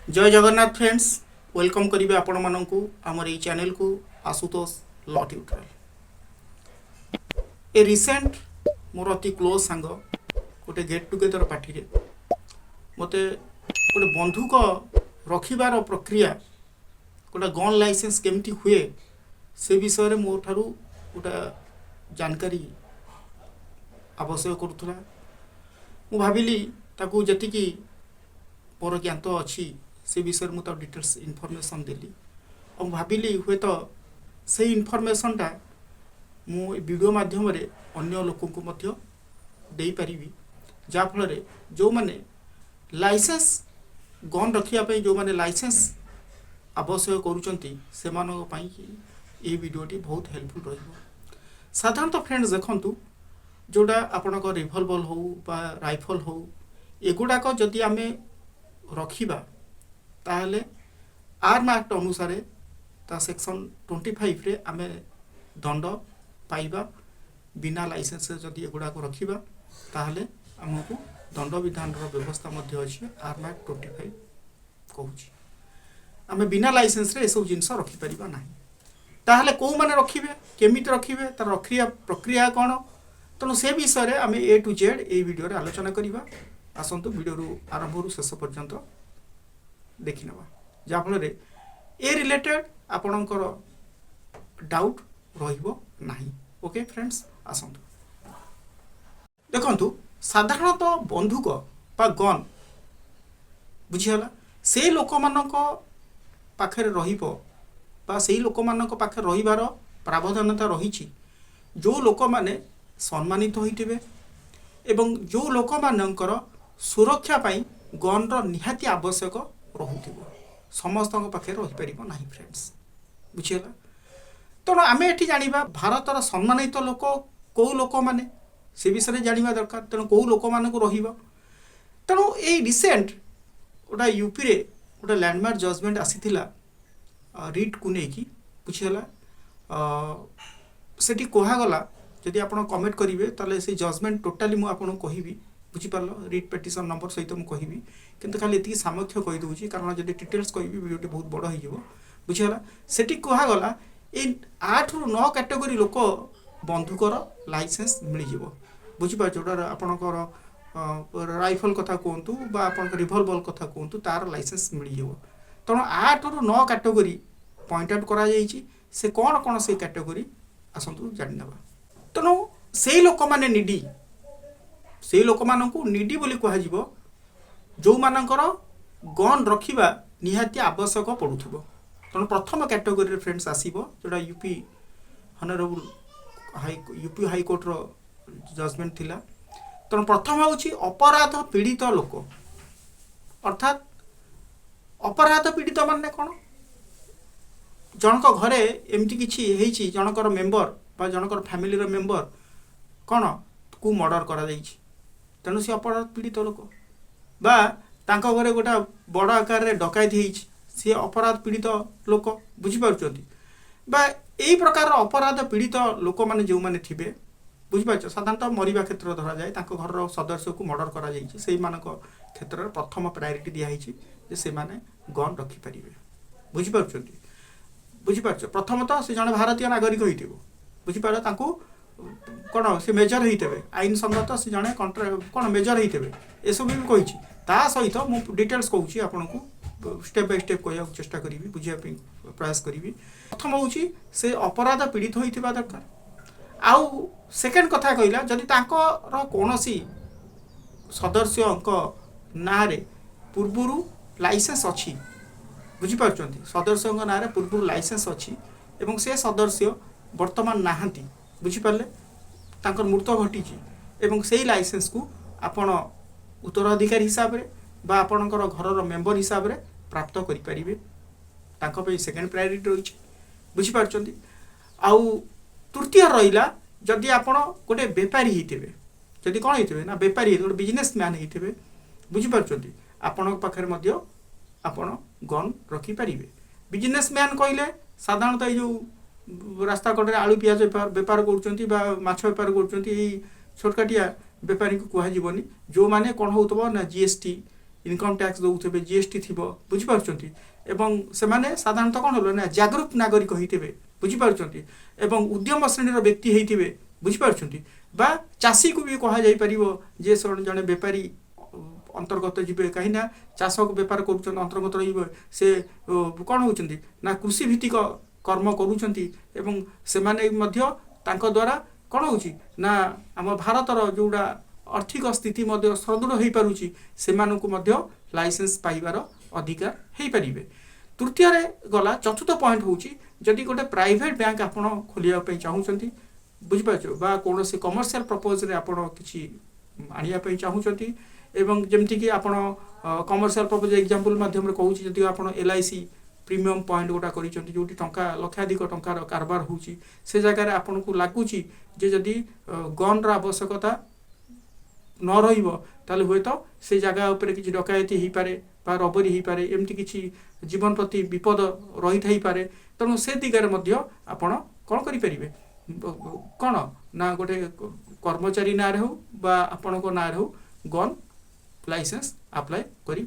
जय Jagannath friends, welcome करिबे आपण माननकु हमर ई चैनल को आशुतोष लॉ ट्यूटोरियल। ए रिसेंट मोर अति क्लोज सांग गोटे गेट टुगेदर पार्टी रे मते गोटे बंधुक रखिबार प्रक्रिया गोटे गन लाइसेंस केमती हुए से विषय रे मोर थारु गोटे जानकारी आवश्यक करूथला। मु भाबिली ताकू जतिकी मोर ज्ञान तो अच्छी से विषय में डिटेल्स इनफॉरमेशन देली और भाविली हुए तो से इनफॉरमेशनटा मु वीडियो माध्यम रे अन्य लोकों को मध्य दे पारिबी जाफल जो माने लाइसेंस गन रखिया पई जो माने लाइसेंस आवश्यक करूचंती से मानक पई ये वीडियोटी बहुत हेल्पफुल रहिबो। साधारणतः फ्रेंड्स देखंतु जोड़ा आपनक रिवॉल्वर हो बा राइफल हो एगुड़ाक जदि आमे रखिबा ताहले आर्म एक्ट अनुसार ता सेक्शन 25 रे आमे दंड पाइबा बिना लाइसेंस जदि एगुड़ा को रखिबा ताहले हमको दंड विधान रो व्यवस्था मध्य अछि। आर्म एक्ट 25 कहूची आमे बिना लाइसेंस रे ए सब जिंस रखि परिबा नाही। ताहले को माने रखिबे केमिति रखिबे तार रखिया प्रक्रिया कोन तनो से विषय रे आमे ए टू जेड ए वीडियो रे आलोचना करिबा। आसंतु वीडियो रो आरंभ रो शेष पर्यंत देखि नबा जाफल रे ए रिलेटेड आपणकर डाउट रहिबो नाही। ओके फ्रेंड्स, आसंतु देखंतु साधारणतः बंधुक बा गन बुझिहला से लोक मानक पाखरे रहिबो बा सेही लोक मानक पाखरे रहिबार प्रावधानता रहिछि जो लोक माने सम्मानित होइतिबे एवं जो लोक मानकर सुरक्षा पाई गन रो निहाती आवश्यक रहुथिबो समस्त पाखे रही पारिबो नाही। फ्रेंड्स बुझिला तेणु आमे एठी जानिबा भारतर सम्मानित लोक को लोक माने से विषय जानिबा दरकार। तेणु को लोक मान को रहिबो तेणु ए रिसेंट गोटा यूपी रे गोटा लैंडमार्क जजमेंट आसीथिला रिट को नेकी बुझिला सेठी कोहा गला जदि आपण कमेंट करिवे ताले से जजमेंट टोटली मु आपण कहिबी बुझिपार रिट पेटिशन नंबर सहित मुझे कहबी किंतु खाली ये सामर्थ्य कही दूसरी कारण जब डिटेल्स कहि वीडियो बहुत बड़ हो बुझीगला सेठी कहगला ये 8 ରୁ 9 कैटेगरी लोक बंधुकर लाइसेंस मिल बुझीपार जोड़ा आपणकर राइफल कथा कहतु बा आप रिवॉल्वर कथा कहतु तार लाइसेंस मिल तेणु 8 ରୁ 9 कैटेगरी पॉइंट आउट करा से कौन कौन से कैटेगरी आसतु जानिनबा। तेणु से लोक माने निडी से लोक मानकु निडी बोली कहा जिवो जो मानकर गन रखिबा निहाती आवश्यक पड़ुथबो। तेणु प्रथम कैटेगरी फ्रेंड्स आसीबो जोड़ा UP honourable UP high court रो जजमेंट थिला। तेणु प्रथम होउची अपराध पीड़ित लोक अर्थात अपराध पीड़ित माने कोन जनक घरे एमती किछि हेइछि जनकर मेंबर बा जनकर फैमिली रो मेंबर कोन को मर्डर करा जाइछि तेणु सी अपराध पीड़ित लोक बा तांको घरे गोटा बड़ आकार रे डकायती होइछि सी अपराध पीड़ित लोक बुझिपारुचंती बा एई प्रकार अपराध पीड़ित लोक माने जो माने थिबे बुझिपारुछ साधारणतः मरिबा क्षेत्र धरा जाए तांको घर सदस्य को मर्डर करा जाइछि सेही मानक क्षेत्र रे प्रथम प्रायोरिटी दिया हिछि जे से माने गन रखि परिबे बुझिपारुचंती बुझिपारुछ प्रथमतः से जने भारतीय नागरिक होइथिबो बुझिपारो तांको कौन से मेजर होते आईन सम्मत से जड़े कौन मेजर होते ये सब भी कही सहित मुझे डिटेल्स कहूँ आपन को स्टेप बाय स्टेप कह चेष्टा करी बुझा प्रयास करी। प्रथम हूँ से अपराध पीड़ित होता दरकार आउ सेकेंड कथा कहला जदि कौन सदस्य ना पूर्वर लाइसेंस अच्छी बुझीपार सदस्य ना पूर्व लाइसेंस अच्छी एवं से सदस्य वर्तमान नहांती बुझीपारे तांकर मृत घटी एवं से लाइसेंस को आपण उत्तराधिकारी हिसाब रे बा आपणकर घर मेंबर हिसाब रे प्राप्त करि परिबे तांको पे सेकंड प्रायोरिटी रही बुझीपार। आउ तृतीय रहिला जदि आपण गोटे व्यापारी हितेबे जदि कोन हितेबे ना व्यापारी गोटे बिजनेसमैन हितेबे बुझीपार आपण पाखरे मध्य आपण गन रखि परिबे। बिजनेसमैन कहले साधारणतः जो रास्ता कड़े आलू पियाज बेपार कर माछ बेपार कर छोटकाटिया बेपारी को कहुनी जो मैंने कौन हो ना जीएसटी इनकम टैक्स दौथे जीएसटी थी बुझीपार एवं से साधारणतः कौन हल ना जागरूक नागरिक होते बुझीपार एवं उद्यम श्रेणी व्यक्ति होते बुझीपार बा चाषी को भी कह जे जड़े बेपारी अंतर्गत जी कहीं चाष बेपार कर अंतर्गत रे कौन होती ना कृषि भित्तिक कर्म कर द्वारा कौन होना आम भारतर जोड़ा आर्थिक स्थिति सदृढ़ हो पारुची से लाइसेंस पाइबार अधिकार हो पारे। तृतीय गला चतुर्थ पॉइंट हूँ जदि गोटे प्राइवेट बैंक आप खोलिया चाहूँगी बुझीपार बा कौन से कमर्शियल प्रपोज आपड़ कि आने चाहूँगी एवं जमीक आप कमर्शियल प्रपोज एग्जांपल माध्यम कहूँ जदि आप LIC प्रीमियम पॉइंट गोटा कर जो टंका लक्षाधिक टंकार कारबार होची से जगह आपन को लगुच जदि गन आवश्यकता न रही हुए तो से जगह उपर किसी डकायती हो पारे बा रबरी हो पारे एमती किसी जीवन प्रति विपद रही थाई पारे तेणु से दिगरे आपण कौन करें कौन ना गोटे कर्मचारी ना हो बा आपण ना हो गन लाइसेंस अप्लाई करें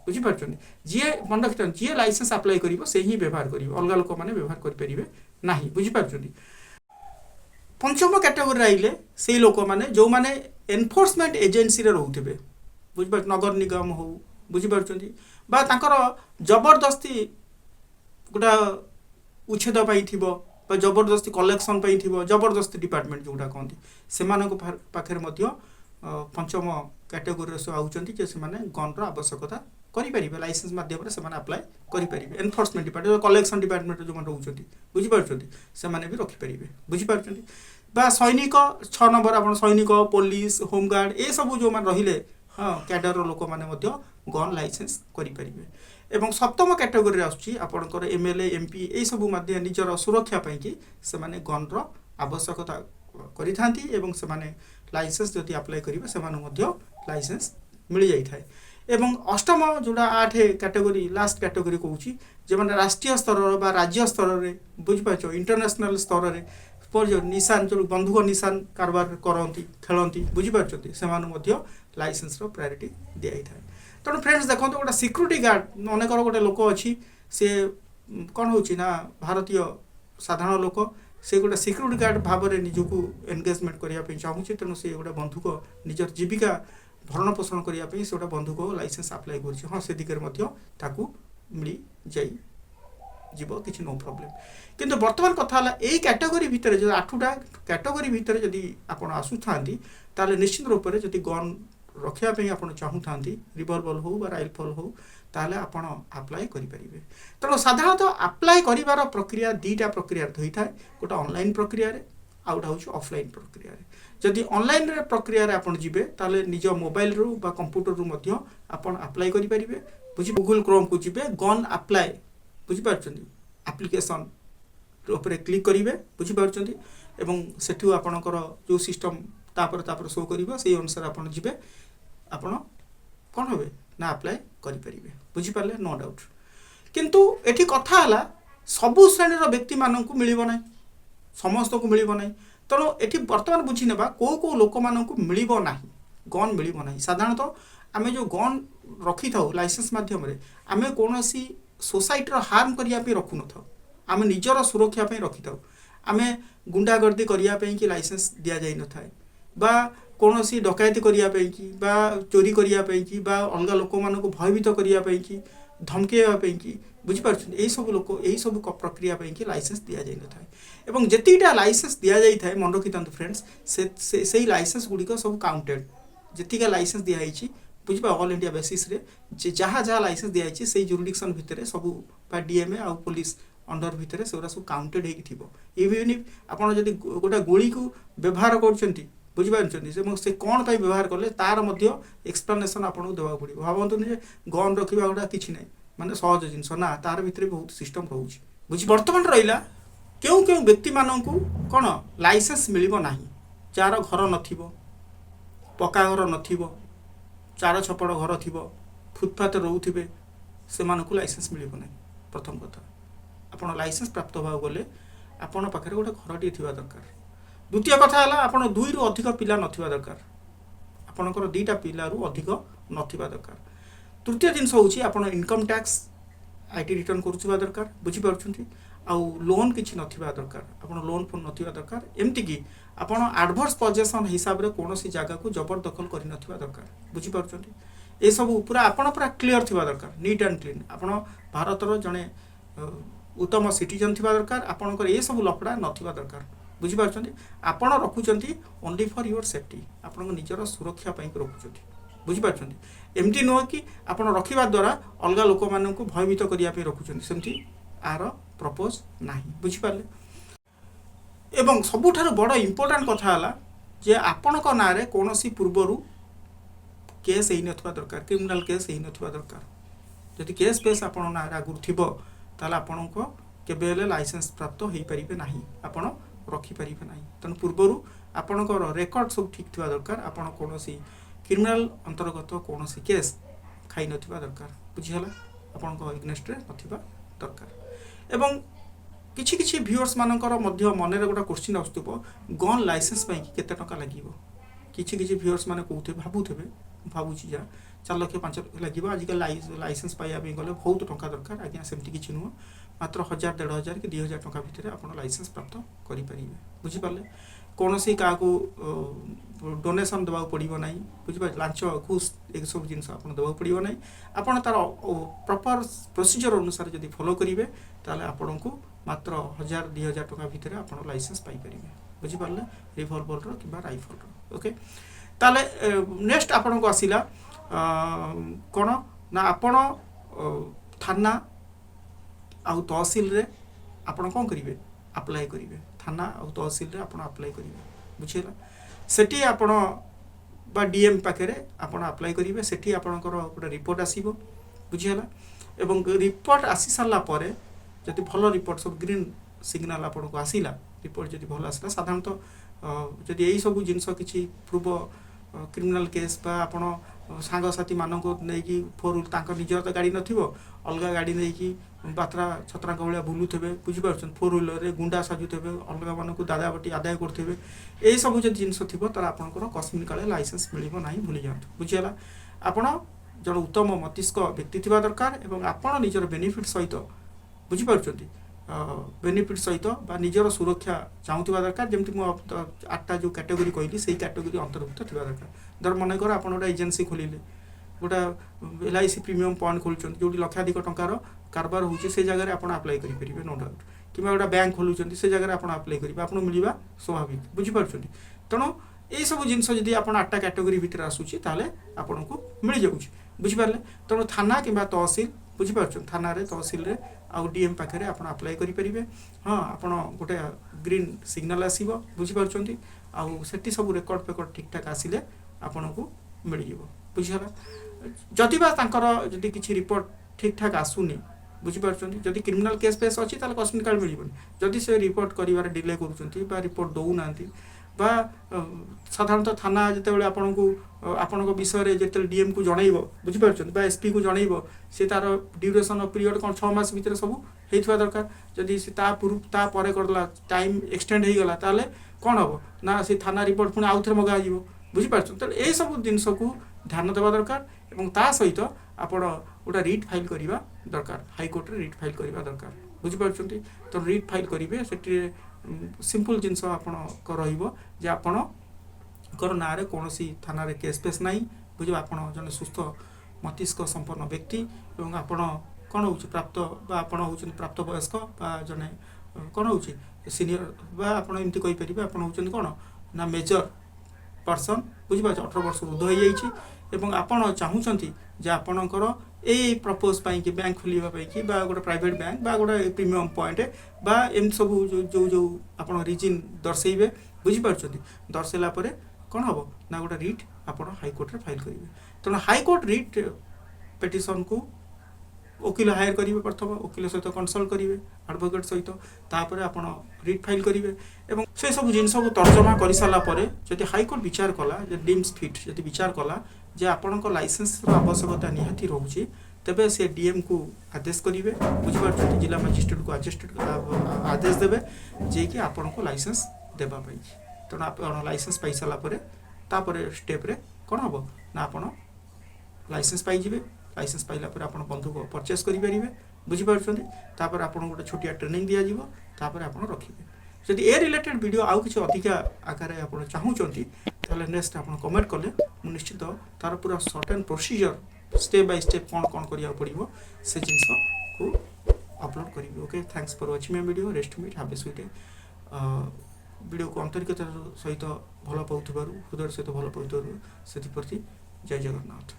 बुझीपार जी मन रखी जी लाइसेंस अप्लाई कर से ही व्यवहार कर अलग लोक मैंने व्यवहार करें ना बुझीपार। पंचम कैटेगोरी आइले से लोक मैंने जो मैंने एनफोर्समेंट एजेन्सी रोथे बुझीपार नगर निगम हो बुझीपार बा तांकर जबरदस्ती गोटा उच्छेद थी जबरदस्ती कलेक्शन थी जबरदस्ती डिपार्टमेंट जोटा कहते से पाखे पंचम कैटेगोरी से आउचंती जे से गन आवश्यकता करें लाइसेंस माध्यम से अप्लाई करें एनफोर्समेंट डिपार्टमेंट कलेक्शन डिपार्टमेंट जो रोचे बुझीपार से भी रखिपारे बुझीपार बा सैनिक 6 नंबर आप सैनिक पुलिस होमगार्ड ये सब जो मैंने रहिले हाँ कैडर लोक मैंने गन लाइसेंस करें एवं सप्तम कैटेगोरी आसपर MLA MP ये सब निजर सुरक्षा कि से गन आवश्यकता करें लाइसेंस जदि अप्लाई करेंगे से लाइसेंस मिल जाए एवं अष्टम जोड़ा 8 कैटेगोरी लास्ट कैटेगोरी कहूँ जो मैंने राष्ट्रीय स्तर बा राज्य स्तर में बुझीपार इंटरनेशनल स्तर में जो निशान जो बंधुक निशान कारबार करती खेलती बुझीपार से लाइसेंस प्रायोरिटी दी जाए तेणु फ्रेंड्स देखो गोटे सिक्यूरीटी गार्ड अनेकर गोटे लोक अच्छी सी कौन हो भारतीय साधारण लोक से गोटे सिक्यूरीटी गार्ड भाव में निजक एंगेजमेंट करने चाहूँगी तेणु से गोटे बंधुक निजर जीविका भरण पोषण करने से गोटे बंधुक लाइसेंस अप्लाई कर हाँ से दिगरे मिल जाई किसी नो प्रॉब्लम किंतु वर्तमान कथा यही कैटेगोरी भितर जो 8टा कैटेगोरी भितर जदि आप आसुता निश्चित रूप से जदि गन रखापी आप चाहूता रिवॉल्वर हो राइफल हो ताले आपण अप्लाई करें तेणु साधारणतः अप्लाई कर प्रक्रिया 2टा प्रक्रिया होता है गोटे ऑनलाइन प्रक्रिया आउटा हूँ ऑफलाइन प्रक्रिया जदि ऑनलाइन प्रक्रिया आप जी निज मोबाइल रू बा कंप्यूटर रू आप अप्लाई करें बुझी गूगल क्रोम को जी गन अप्लाई बुझीपार एप्लिकेशन उपरे क्लिक करेंगे बुझीपार एवं सेठू आपणकर जो सिस्टम तापर शो कर से अनुसार आप जी आप कौन हे ना अप्लाई करें बुझीपारे नो डाउट किंतु एठी कथा है सबु श्रेणी व्यक्ति मानक मिलना समस्त को मिलना तेणु ये बर्तमान बुझी ना कौ लोक मानक मिलना गन मिलना साधारणतः आम जो गन रखी था लाइसेंस माध्यम आम कौन सोसाइटी हार्म करने रखु न था आम निजर सुरक्षा रखी था आम गुंडागर्दी करने की लाइसेंस दि जाए न था बा कौन डकायती करने की बा चोरी करने की बा अलग लोक मान भयभीत करने की धमकेवाई की बुझीपार यही सब लोक यही सब प्रक्रिया की लाइसेंस दि जाए न था एवं जीटा लाइसेंस दि जाए मन रखी था फ्रेंड्स से लाइसेंस गुड़िक सब काउंटेड जीका लाइसेंस दिखाई बुझे ऑल इंडिया बेसिस रे जहाँ जहाँ लाइसेंस दी जाए से जुरिडिक्शन भितर सब डीएमए आ पुलिस अंडर भितर से सब काउंटेड होवन आप गोटे गोली को व्यवहार कर बुझीपार से कौन पर व्यवहार कले तार एक्सप्लेनेशन आपको देवा पड़ो भावतु गन रखा गोटा कि ना माने सहज जिनस ना तार भितर बहुत सिस्टम रोचे बुझी बर्तमान रहा क्यों क्यों व्यक्ति मानक कौन लाइसेंस मिलना जार घर न पक्का घर न चार छपड़ घर थी फुटपाथ रोथे से लाइसेंस मिल ना प्रथम कथा आप लाइसेंस प्राप्त होगा गले आपण पाखे गोटे घरटी थी दरकार द्वितीय कथा है आप 2 ରୁ ଅଧିକ ପିଲା नथिबा दरकार आपणकर 2टा पिला अधिक नथिबा दरकार तृतीय जिनस होची आपण इनकम टैक्स आईटी रिटर्न करूथिबा दरकार बुझी पारछुंती आउ लोन किछि नथिबा दरकार आपण लोन फोन नथिबा दरकार एमती कि आपण एडवर्स पोजेशन हिसाब रे कोनोसी जागा को जबरदखल करि नथिबा दरकार बुझी पारछुंती ए सब पूरा आपण पूरा क्लियर थिबा दरकार नीट एंड क्लीन आपण भारतर जने उत्तम सिटीजन थिबा दरकार आपणकर ए सब लफड़ा नथिबा दरकार बुझी पारछुंती आपण रखुचंती ओनली फॉर योर सेफ्टी आपण निजर सुरक्षा पई रखुचंती बुझी पारछुंती एमती नो कि आपण रखिबा द्वारा अलगा लोक मानन को भयभीत करिया पे रखुचंती सेमती आर प्रपोज नाही बुझी पारले एवं सबुठार बड़ इंपोर्टेंट कथा हला जे आपणक नारे कोनोसी पूर्वरु केस एई नथवा दरकार क्रिमिनल केस एई नथवा दरकार जदि केस पेस आपण नारे आगुर थिबो ताला आपणक केबेले लाइसेंस प्राप्त होई परिबे नाही आपण रखी परिबे नाही तन पूर्वरु आपणकर रेकॉर्ड सब ठीक थिबा दरकार आपण कोनोसी क्रिमिनल अंतर्गत कोनोसी केस खाई नथिबा दरकार बुझी हला आपणक एग्नेस्ट रे नथिबा दरकार एवं किछि किछि व्यूअर्स मानकर मध्य मनरे गोटा क्वेश्चन आस्तुबो गन लाइसेंस पई केते टका लागिवो किछि किछि व्यूअर्स माने कहउथे भाबुथेबे भाबुची जा 4 लाख 5 लाख लागिवो आजिकल लाइसेंस पाइया पे गले बहुत टका दरकार आज्ञा सेमती किछि नुह मात्र 1000 1500 कि 2000 टका भितर आपण लाइसेंस प्राप्त करि परिबे बुझी पाले कोनोसी का को डोनेशन देबा पड़िबो नाही बुझी पाले लांच घूस एक सब जिंस आपण देबा पड़िबो नाही आपण तार प्रॉपर प्रोसीजर अनुसार जदि फॉलो करिवे ताले आपण को मात्र 1000 2000 टका भितर आपण लाइसेंस पाई परिबे बुझी पाले रिवॉल्वर रो किबा राइफल रो ओके ताले नेक्स्ट आपण को आसीला कोन ना आपण थाना आउ तहसील रे आपण कोन करिवे अप्लाई करिवे थाना आउ तहसील रे आपण अप्लाई करिवे बुझिला सेठी आपण बा डीएम पाखरे आपण अप्लाई करिवे सेठी आपणकर गोटे रिपोर्ट आसीबो बुझिला एवं रिपोर्ट आसी सारला परे जदि भलो रिपोर्ट सब ग्रीन सिग्नल आपण को आसीला रिपोर्ट जदि भलो आसीला साधारणतः जदि एई सब जिंस किछि प्रूव क्रिमिनल केस बा आपण सांग साथी मानन को नै कि फोर तांकर निजर त गाड़ी नथिबो अलगा गाड़ी नै कि बात्रा छत्रा गवळ्या बुलुथेबे बुझि पारछन फोर व्हीलर रे गुंडा साजुथेबे अलगा मानन को दादा बटी आदाय करथेबे एई सब जे जिंस थिबो तार आपनकर कस्मिन काले लाइसेंस मिलिबो नाही भूली जांतु बुझियला आपण जण उत्तम मस्तिष्क व्यक्ति थिबा दरकार एवं आपण निजर बेनिफिट सहित बुझि पारछंती बेनिफिट सहित बा निजर सुरक्षा चाहूथिबा दरकार जेमति मु 8टा जो कैटेगरी कहली सेही कैटेगरी अंतर्भुक्त थिबा दरकार दर मन कर आपण गोटा एजेंसी खोलिले गोटा एलआईसी प्रीमियम पॉइंट खोलुचंती जोटी लक्षाधिक टंकार कारबार होउची से जगह रे आपण अप्लाई करि परिबे नो डाउट किबा गोटा बैंक खोलुचंती से जगह रे आपण अप्लाई करिबा आपण मिलिबा स्वाभाविक बुझि पारछंती तनो एई सब जिंस जदि आपण 8टा कैटेगरी भीतर आसुची ताले आपण को मिल जाउची बुझि पारले तनो थाना किबा तहसील बुझि पारछन थाना रे तहसील रे आउ डीएम पाखरे आपण अप्लाई करि परिबे हां आपण गोटे ग्रीन सिग्नल आसीबो बुझि पारछंती आउ सेठी सब रेकॉर्ड ठीक ठाक आसीले आपण को मिल जिवो बुझिला जदि बा तांकर जदि किछि रिपोर्ट ठीक ठाक आसुनी बुझि पारछंती जदि क्रिमिनल केस पेस अछि ताले कस्मिन कार्ड मिलिबोनी जदि से रिपोर्ट करिवार डिले करूछंती बा रिपोर्ट दउ नांती बा साधारणतः थाना जते बेले आपण को विषय रे जते डीएम को जणाइबो बुझि पारछंती बा एसपी को जणाइबो से तार ड्यूरेशन ऑफ पीरियड कोन 6 मास भीतर सब हेइथवा दरकार जदि से ता पूर्व ता परे करला टाइम एक्सटेंड हे गला ताले कोन हबो ना से थाना रिपोर्ट पुनी आउथरे मगा जिवो बुझि पारछंती त ए सब जिंस को ध्यान देबा दरकार एवं ता सहित आपण गोटा रिट फाइल करिबा दरकार हाई कोर्ट रे रिट फाइल करिबा दरकार बुझि पारछंती तो रिट फाइल करिवे सेठी सिंपल जिनस आपण को रहिबो जे आपण कर ना रे कोनोसी थाना रे केस पेस नाही बुझिबा आपण जने सुस्थ मस्तिष्क संपन्न व्यक्ति एवं आपण कोन होउची प्राप्त बा आपण होउची प्राप्त वयस्क बा जने कोन होउची सीनियर बा आपण एमती कहि परिबा आपण होउची कोन ना मेजर पर्सन बुझिबा 18 वर्ष उर्ध्व हो जाइछि एवं आपण चाहूचंती जे आपणकर ए प्रपोज पाई कि बैंक खोलिबा पाई कि बा गोटे प्राइवेट बैंक बा गोटे प्रीमियम पॉइंट बा एम सब जो जो आपण रीजन दर्शेइबे बुझि पारछथि दर्शेला परे कोन हबो ना गोटे रिट आपण हाई कोर्ट रे फाइल करिवे तनो हाई कोर्ट रिट पिटिशन को वकील हायर करिवे प्रथम वकील सहित कंसल्ट करिवे एडवोकेट सहित तापर आपण रिट फाइल करिवे एवं से सब जिंस को तर्जमा करि साला परे जति हाई कोर्ट विचार कला जे डीम्स फिट जति विचार कला जे आपणको लाइसेंस रो आवश्यकता निहाती रहउची तबे से डीएम को आदेश करिवे बुझिबार जति जिला मजिस्ट्रेट को आदेश देबे जे कि आपणको लाइसेंस देबा पई तनो आपण लाइसेंस पाई साला परे तापर स्टेप रे कोन हबो ना आपण लाइसेंस पाई जिवे लाइसेंस पाइला पर आपण बंदूक परचेस करेंगे बुझीपार्टी तापर आपन गोटे छोटिया ट्रेनिंग दि जाव तापर आपन रखिए जदि ए रिलेटेड वीडियो आउ किसी अधिका आकार आप चाहूँगी ताहले नेक्स्ट आप कमेंट कले मु निश्चित तार पूरा सर्ट and procedure step by step कौन कौन करिया पड़िबो से जिनस को अपलोड करी okay thanks for watching my video rest meet have a sweet video को आंतरिकतार सहित भल पाउथबारु हृदय सहित भल पाउथबारु सेति प्रति जय जगन्नाथ।